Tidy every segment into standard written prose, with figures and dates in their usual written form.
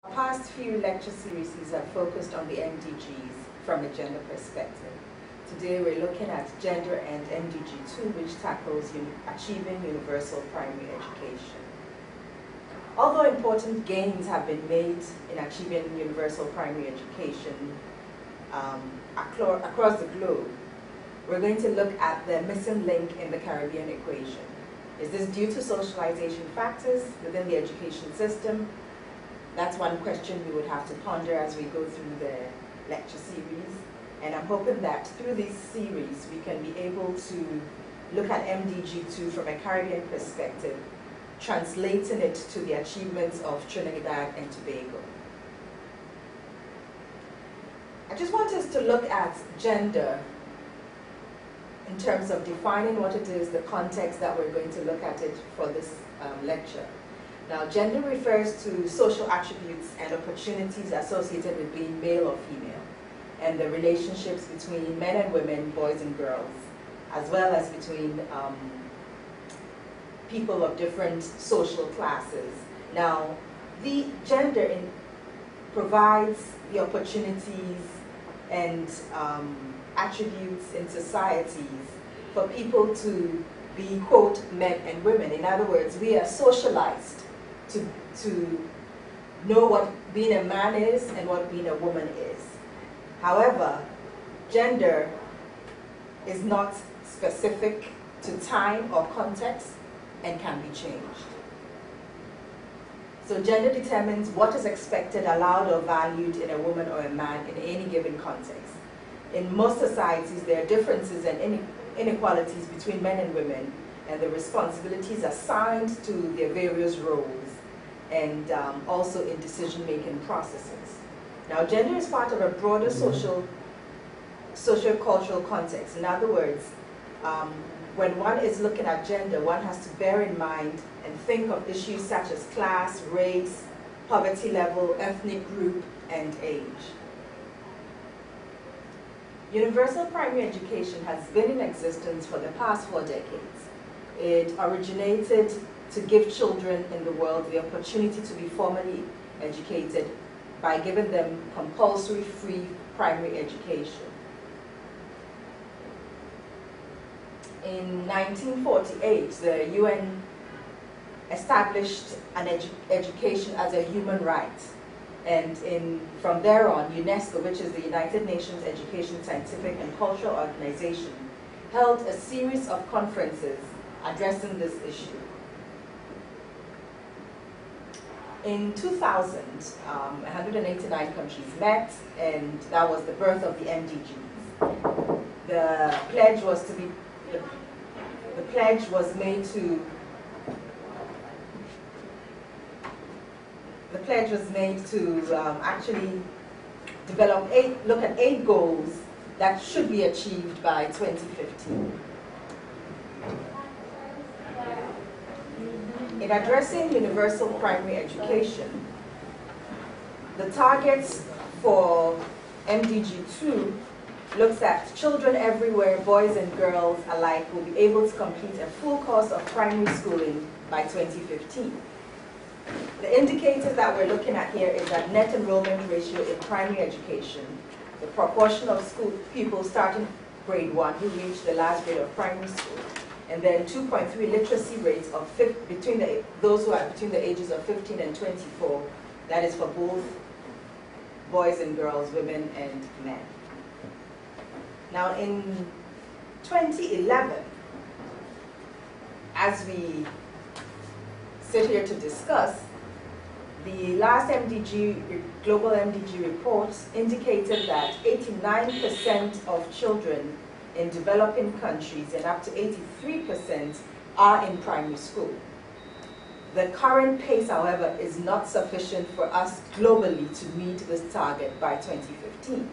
Our past few lecture series have focused on the MDGs from a gender perspective. Today we're looking at gender and MDG 2, which tackles achieving universal primary education. Although important gains have been made in achieving universal primary education across the globe, we're going to look at the missing link in the Caribbean equation. Is this due to socialization factors within the education system? That's one question we would have to ponder as we go through the lecture series. And I'm hoping that through this series we can be able to look at MDG 2 from a Caribbean perspective, translating it to the achievements of Trinidad and Tobago. I just want us to look at gender in terms of defining what it is, the context that we're going to look at it for this lecture. Now, gender refers to social attributes and opportunities associated with being male or female, and the relationships between men and women, boys and girls, as well as between people of different social classes. Now, the gender provides the opportunities and attributes in societies for people to be, quote, men and women. In other words, we are socialized to know what being a man is and what being a woman is. However, gender is not specific to time or context and can be changed. So gender determines what is expected, allowed, or valued in a woman or a man in any given context. In most societies, there are differences and inequalities between men and women, and the responsibilities assigned to their various roles, and also in decision-making processes. Now, gender is part of a broader socio-cultural context. In other words, when one is looking at gender, one has to bear in mind and think of issues such as class, race, poverty level, ethnic group, and age. Universal primary education has been in existence for the past 4 decades. It originated to give children in the world the opportunity to be formally educated by giving them compulsory free primary education. In 1948, the UN established education as a human right. And from there on, UNESCO, which is the United Nations Education, Scientific and Cultural Organization, held a series of conferences addressing this issue. In 2000, 189 countries met, and that was the birth of the MDGs. The pledge was made to actually look at 8 goals that should be achieved by 2015. In addressing universal primary education, the targets for MDG 2 looks at children everywhere, boys and girls alike, will be able to complete a full course of primary schooling by 2015. The indicators that we're looking at here is that net enrollment ratio in primary education, the proportion of school pupils starting grade 1 who reach the last grade of primary school, and then 2.3 literacy rates of those who are between the ages of 15 and 24. That is for both boys and girls, women and men. Now in 2011, as we sit here to discuss, the last global MDG report indicated that 89% of children in developing countries and up to 83% are in primary school. The current pace, however, is not sufficient for us globally to meet this target by 2015.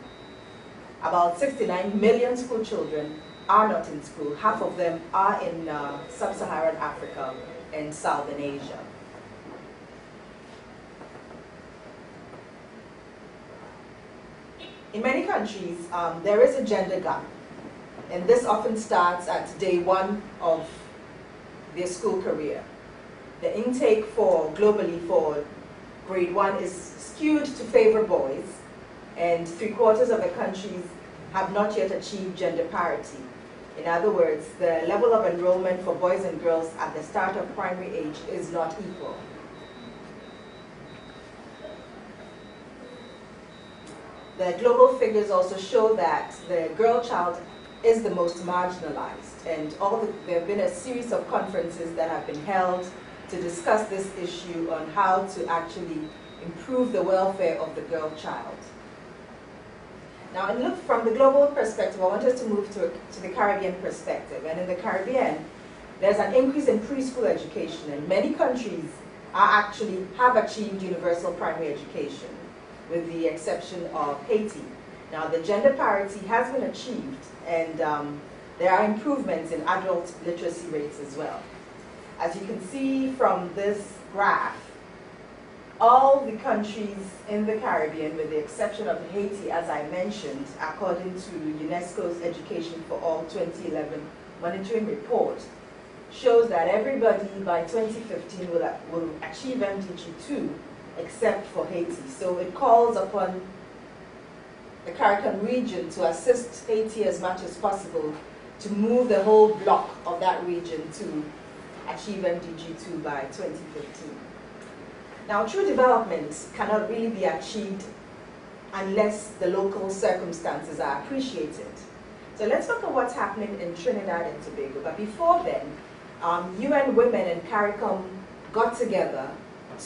About 69 million school children are not in school. Half of them are in sub-Saharan Africa and Southern Asia. In many countries, there is a gender gap. And this often starts at day 1 of their school career. The intake globally for grade 1 is skewed to favor boys, and 3/4 of the countries have not yet achieved gender parity. In other words, the level of enrollment for boys and girls at the start of primary age is not equal. The global figures also show that the girl child is the most marginalized, and there have been a series of conferences that have been held to discuss this issue on how to actually improve the welfare of the girl child. Now, and look from the global perspective, I want us to move to the Caribbean perspective. And in the Caribbean, there's an increase in preschool education, and many countries have achieved universal primary education, with the exception of Haiti. Now, the gender parity has been achieved, and there are improvements in adult literacy rates as well. As you can see from this graph, all the countries in the Caribbean, with the exception of Haiti, as I mentioned, according to UNESCO's Education for All 2011 monitoring report, shows that everybody by 2015 will achieve MDG 2, except for Haiti. So it calls upon the Caribbean region to assist Haiti as much as possible to move the whole block of that region to achieve MDG 2 by 2015. Now, true development cannot really be achieved unless the local circumstances are appreciated. So let's look at what's happening in Trinidad and Tobago. But before then, UN Women and CARICOM got together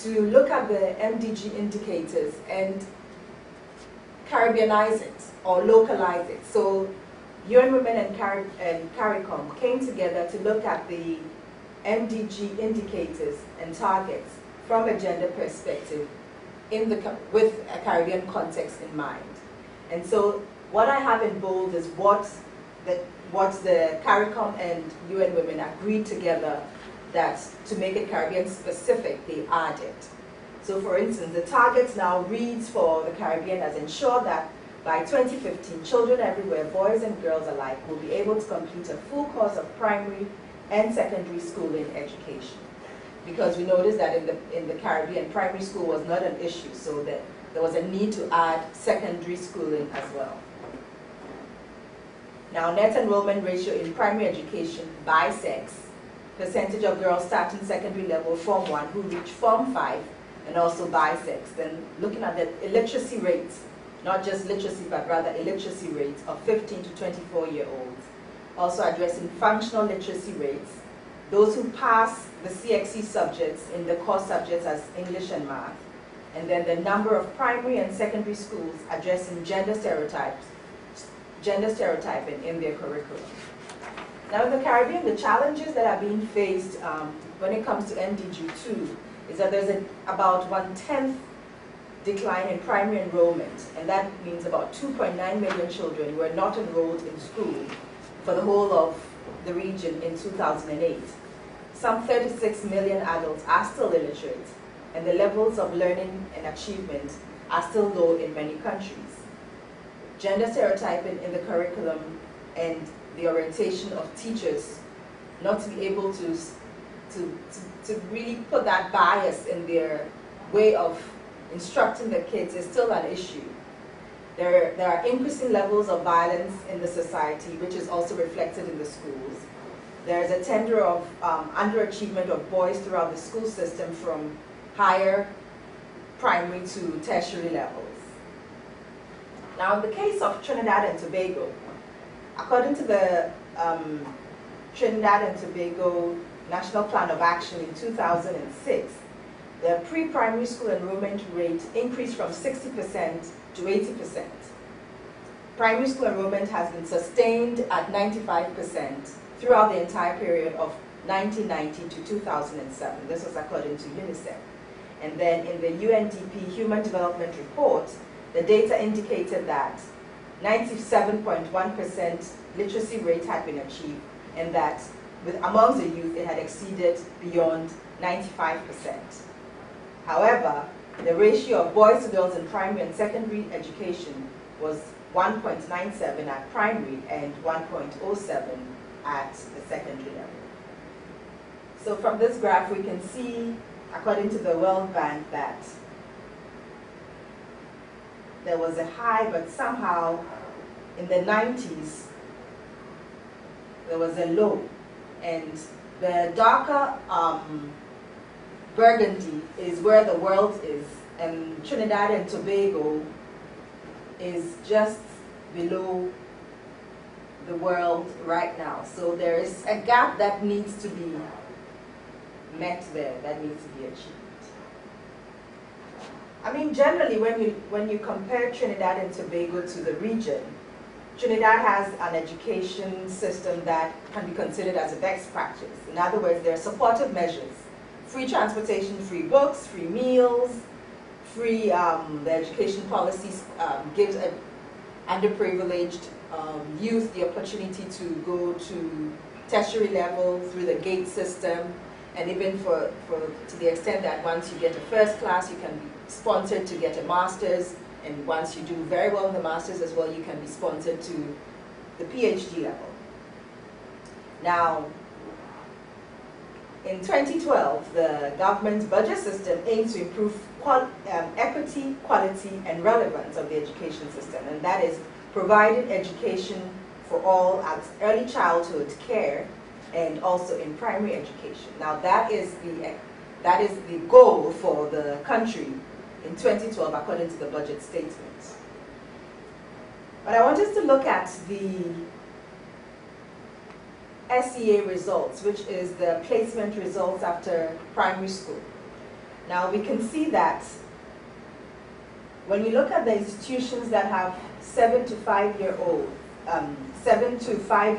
to look at the MDG indicators and Caribbeanize it or localize it. So UN Women and CARICOM came together to look at the MDG indicators and targets from a gender perspective with a Caribbean context in mind. And so what I have in bold is what the CARICOM and UN Women agreed together that to make it Caribbean specific, they added. So for instance, the targets now reads for the Caribbean as ensure that by 2015, children everywhere, boys and girls alike, will be able to complete a full course of primary and secondary schooling education. Because we noticed that in the Caribbean, primary school was not an issue, so that there was a need to add secondary schooling as well. Now, net enrollment ratio in primary education by sex, percentage of girls starting secondary level, Form 1, who reach Form 5, and also by sex. Then looking at the illiteracy rates, not just literacy, but rather illiteracy rates of 15 to 24-year-olds. Also addressing functional literacy rates, those who pass the CXC subjects in the core subjects as English and math, and then the number of primary and secondary schools addressing gender stereotyping in their curriculum. Now in the Caribbean, the challenges that are being faced when it comes to MDG 2 is that there's about 1/10 decline in primary enrollment, and that means about 2.9 million children were not enrolled in school for the whole of the region in 2008. Some 36 million adults are still illiterate, and the levels of learning and achievement are still low in many countries. Gender stereotyping in the curriculum and the orientation of teachers not to be able to really put that bias in their way of instructing the kids is still an issue. There are increasing levels of violence in the society, which is also reflected in the schools. There's a trend of underachievement of boys throughout the school system from higher primary to tertiary levels. Now, in the case of Trinidad and Tobago, according to the Trinidad and Tobago National Plan of Action in 2006, the pre-primary school enrollment rate increased from 60% to 80%. Primary school enrollment has been sustained at 95% throughout the entire period of 1990 to 2007. This was according to UNICEF. And then in the UNDP Human Development Report, the data indicated that 97.1% literacy rate had been achieved, and that amongst the youth it had exceeded beyond 95%. However, the ratio of boys to girls in primary and secondary education was 1.97 at primary and 1.07 at the secondary level. So from this graph we can see, according to the World Bank, that there was a high, but somehow in the 90s, there was a low. And the darker burgundy is where the world is, and Trinidad and Tobago is just below the world right now. So there is a gap that needs to be met there, that needs to be achieved. I mean, generally, when you compare Trinidad and Tobago to the region, Trinidad has an education system that can be considered as a best practice. In other words, there are supportive measures: free transportation, free books, free meals, free, the education policies gives underprivileged youth the opportunity to go to tertiary level through the gate system, and even to the extent that once you get a first class, you can be sponsored to get a master's, and once you do very well in the master's as well, you can be sponsored to the PhD level. Now, in 2012, the government's budget system aims to improve equity, quality, and relevance of the education system, and that is providing education for all at early childhood care and also in primary education. Now, that is the goal for the country in 2012, according to the budget statement. But I want us to look at the SEA results, which is the placement results after primary school. Now, we can see that when you look at the institutions that have 7 to 5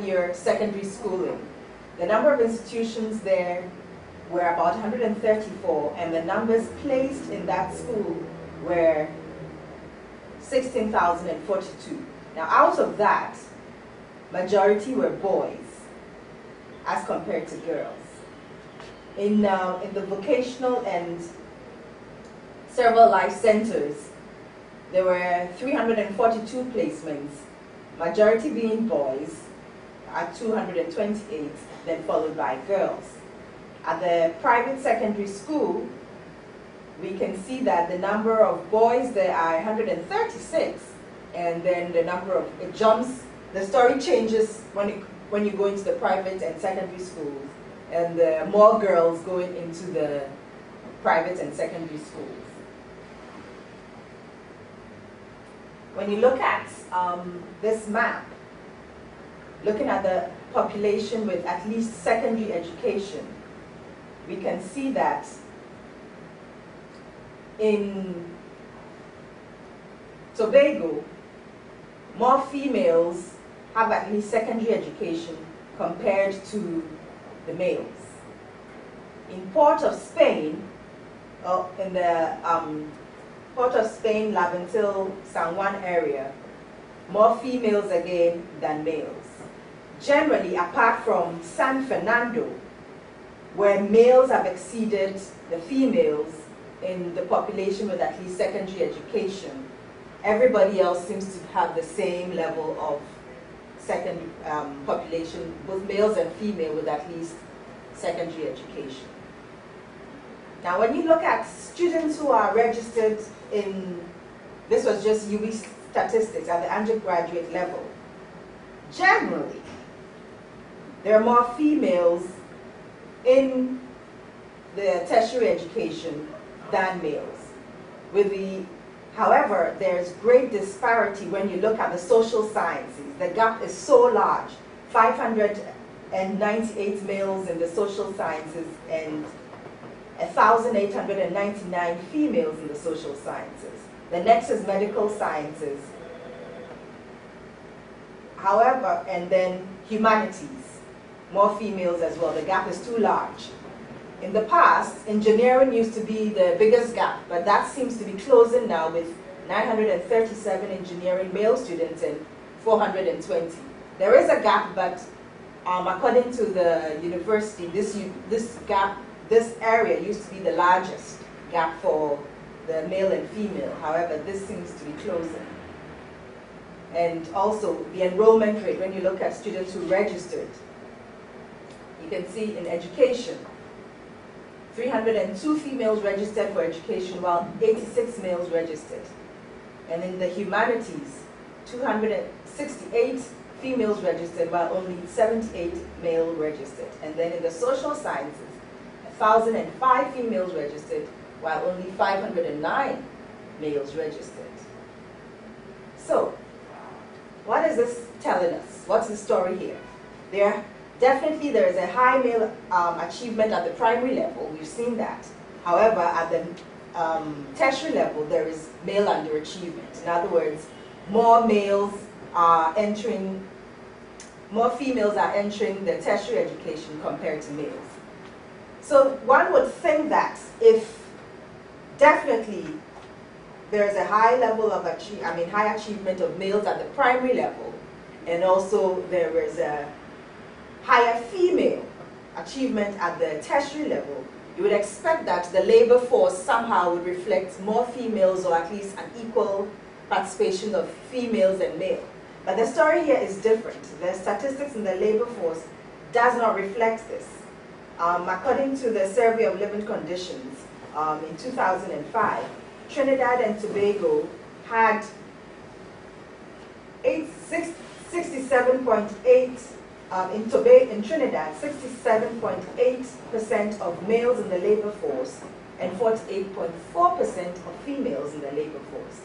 year secondary schooling, the number of institutions there were about 134, and the numbers placed in that school were 16,042. Now, out of that, majority were boys as compared to girls. In the vocational and several life centers, there were 342 placements, majority being boys at 228, then followed by girls. At the private secondary school, we can see that the number of boys there are 136, and then the number of, it jumps, the story changes when you go into the private and secondary schools, and more girls going into the private and secondary schools. When you look at this map, looking at the population with at least secondary education, we can see that in Tobago, more females have at least secondary education compared to the males. In Port of Spain, in the Port of Spain, Laventil, San Juan area, more females again than males. Generally, apart from San Fernando, where males have exceeded the females in the population with at least secondary education, everybody else seems to have the same level of secondary population, both males and female, with at least secondary education. Now, when you look at students who are registered in, this was just UB statistics at the undergraduate level, generally, there are more females in the tertiary education than males. However, there's great disparity when you look at the social sciences. The gap is so large, 598 males in the social sciences and 1,899 females in the social sciences. The next is medical sciences. However, and then humanities, more females as well. The gap is too large. In the past, engineering used to be the biggest gap, but that seems to be closing now with 937 engineering male students and 420. There is a gap, but according to the university, this area used to be the largest gap for the male and female. However, this seems to be closing. And also the enrollment rate, when you look at students who registered, you can see in education, 302 females registered for education while 86 males registered. And in the humanities, 268 females registered, while only 78 male registered. And then in the social sciences, 1,005 females registered, while only 509 males registered. So, what is this telling us? What's the story here? Definitely there is a high male achievement at the primary level. We've seen that. However, at the tertiary level, there is male underachievement. In other words, more females are entering the tertiary education compared to males. So one would think that if definitely there's a high level of high achievement of males at the primary level, and also there is a higher female achievement at the tertiary level, you would expect that the labor force somehow would reflect more females, or at least an equal participation of females and male. But the story here is different. The statistics in the labor force does not reflect this. According to the Survey of Living Conditions in 2005, Trinidad and Tobago had 67.8 in Trinidad, 67.8% of males in the labor force and 48.4% of females in the labor force.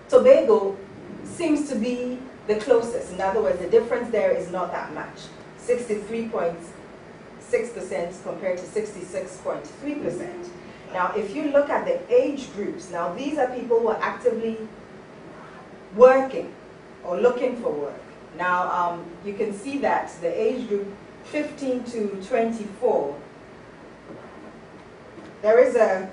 Tobago seems to be the closest. In other words, the difference there is not that much. 63.6% compared to 66.3%. Now, if you look at the age groups, now these are people who are actively working or looking for work. Now, you can see that the age group 15 to 24, there is a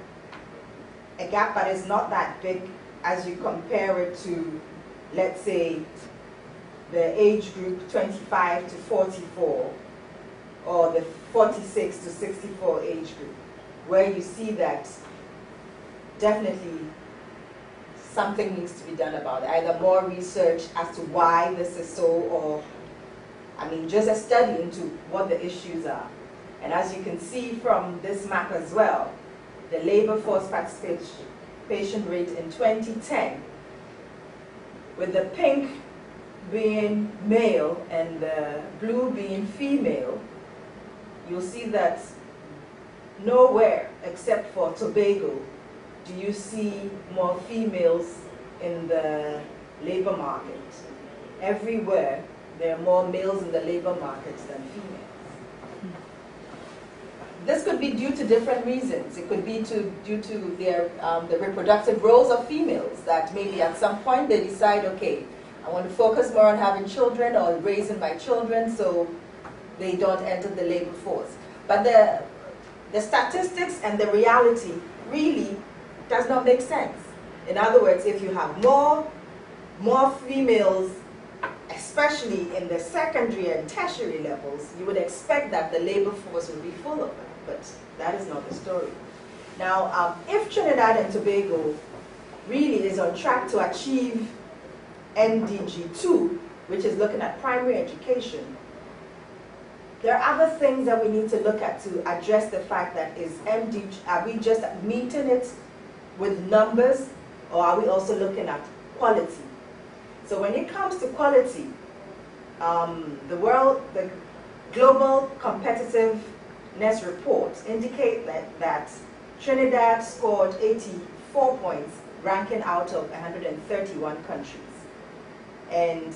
gap, but it's not that big as you compare it to, let's say, the age group 25 to 44, or the 46 to 64 age group, where you see that definitely something needs to be done about it. Either more research as to why this is so, or, just a study into what the issues are. And as you can see from this map as well, the labor force participation rate in 2010, with the pink being male and the blue being female, you'll see that nowhere except for Tobago do you see more females in the labor market. Everywhere there are more males in the labor market than females. This could be due to different reasons. It could be due to their, the reproductive roles of females, that maybe at some point they decide, okay, I want to focus more on having children or raising my children, so they don't enter the labor force. But the statistics and the reality really does not make sense. In other words, if you have more females, especially in the secondary and tertiary levels, you would expect that the labor force would be full of them, but that is not the story. Now, if Trinidad and Tobago really is on track to achieve MDG 2, which is looking at primary education, there are other things that we need to look at to address the fact that are we just meeting it with numbers, or are we also looking at quality? So when it comes to quality, the global competitiveness reports indicate that Trinidad scored 84 points, ranking out of 131 countries. And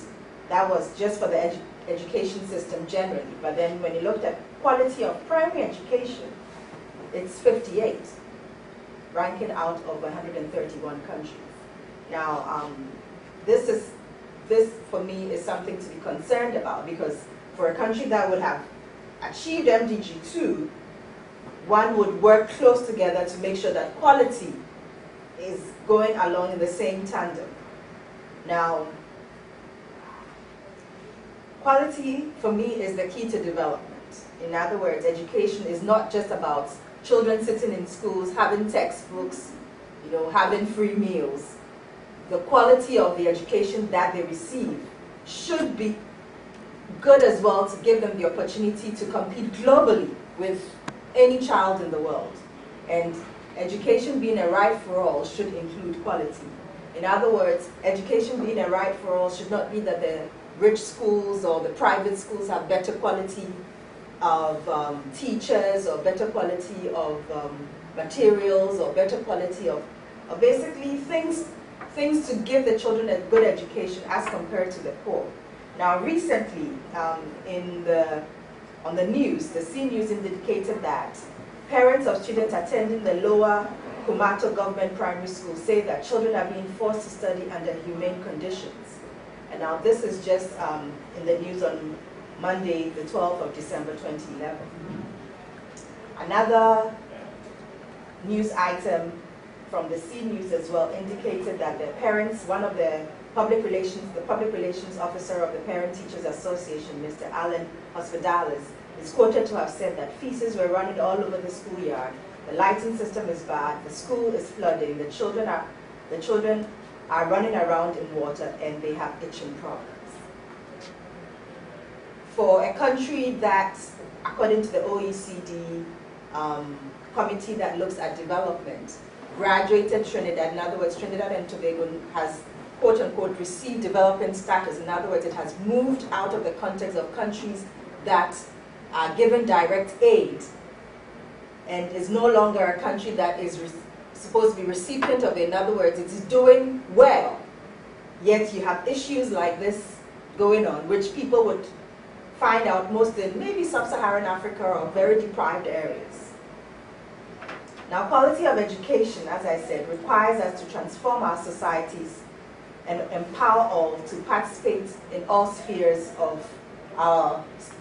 that was just for the education system generally. But then when you looked at quality of primary education, it's 58, ranking out of 131 countries. Now, this for me is something to be concerned about, because for a country that would have achieved MDG 2, one would work close together to make sure that quality is going along in the same tandem. Now, quality for me is the key to development. In other words, education is not just about children sitting in schools, having textbooks, having free meals. The quality of the education that they receive should be good as well, to give them the opportunity to compete globally with any child in the world. And education being a right for all should include quality. In other words, education being a right for all should not be that the rich schools or the private schools have better quality of teachers or better quality of materials or better quality of basically things to give the children a good education as compared to the poor. Now recently on the news, the C News indicated that parents of students attending the lower Kumato government primary school say that children are being forced to study under humane conditions. And now this is just in the news on Monday, the 12th of December 2011. Another news item from the C News as well indicated that the parents, one of the public relations officer of the Parent Teachers Association, Mr. Alan Hospitalis, is quoted to have said that feces were running all over the schoolyard, the lighting system is bad, the school is flooding, the children are running around in water, and they have itching problems. For a country that, according to the OECD committee that looks at development, graduated Trinidad, in other words, Trinidad and Tobago has, quote unquote, received development status. In other words, it has moved out of the context of countries that are given direct aid and is no longer a country that is supposed to be recipient of it. In other words, it is doing well, yet you have issues like this going on, which people would find out most in maybe sub-Saharan Africa or very deprived areas. Now, quality of education, as I said, requires us to transform our societies and empower all to participate in all spheres of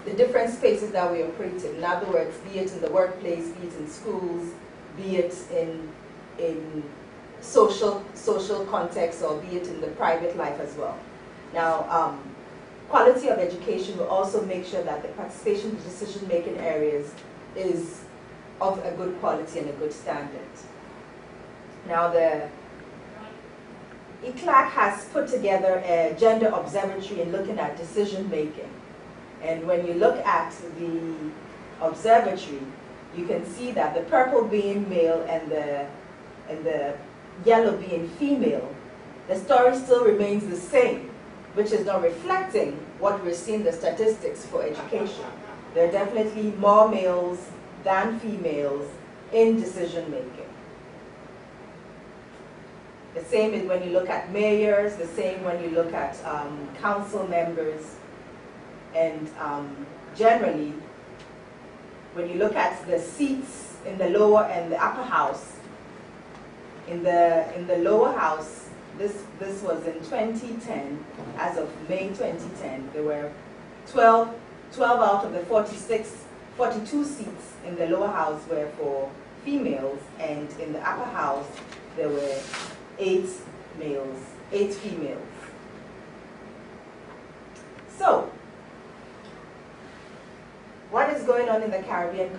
the different spaces that we operate in. In other words, be it in the workplace, be it in schools, be it in social context, or be it in the private life as well. Now, quality of education will also make sure that the participation in decision-making areas is of a good quality and a good standard. Now, the ICLAC has put together a gender observatory in looking at decision-making. And when you look at the observatory, you can see that the purple being male and the yellow being female, the story still remains the same, which is not reflecting what we're seeing the statistics for education. There are definitely more males than females in decision making. The same is when you look at mayors, the same when you look at council members, and generally, when you look at the seats in the lower and the upper house, in the lower house, this was in 2010, as of May 2010, there were 12 out of the 42 seats in the lower house were for females, and in the upper house, there were 8 females. So, what is going on in the Caribbean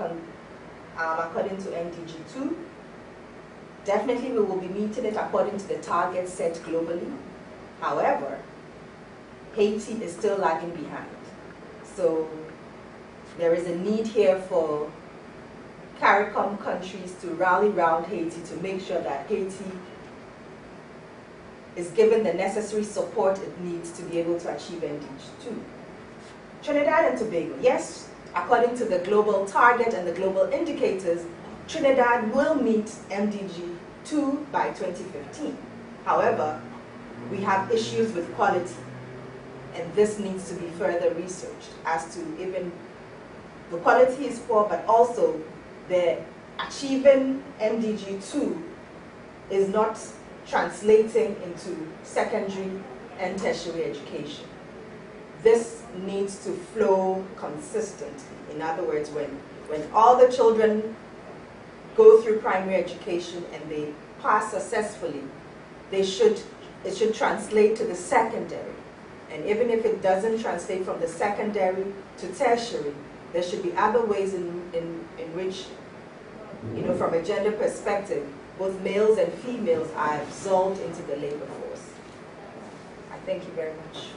according to MDG 2? Definitely we will be meeting it according to the targets set globally. However, Haiti is still lagging behind. So there is a need here for CARICOM countries to rally around Haiti to make sure that Haiti is given the necessary support it needs to be able to achieve MDG 2. Trinidad and Tobago, yes, according to the global target and the global indicators, Trinidad will meet MDG 2 by 2015. However, we have issues with quality, and this needs to be further researched as to even the quality is poor, but also the achieving MDG 2 is not translating into secondary and tertiary education. This needs to flow consistently. In other words, when all the children go through primary education and they pass successfully, it should translate to the secondary. And even if it doesn't translate from the secondary to tertiary, there should be other ways in which, from a gender perspective, both males and females are absorbed into the labor force. I thank you very much.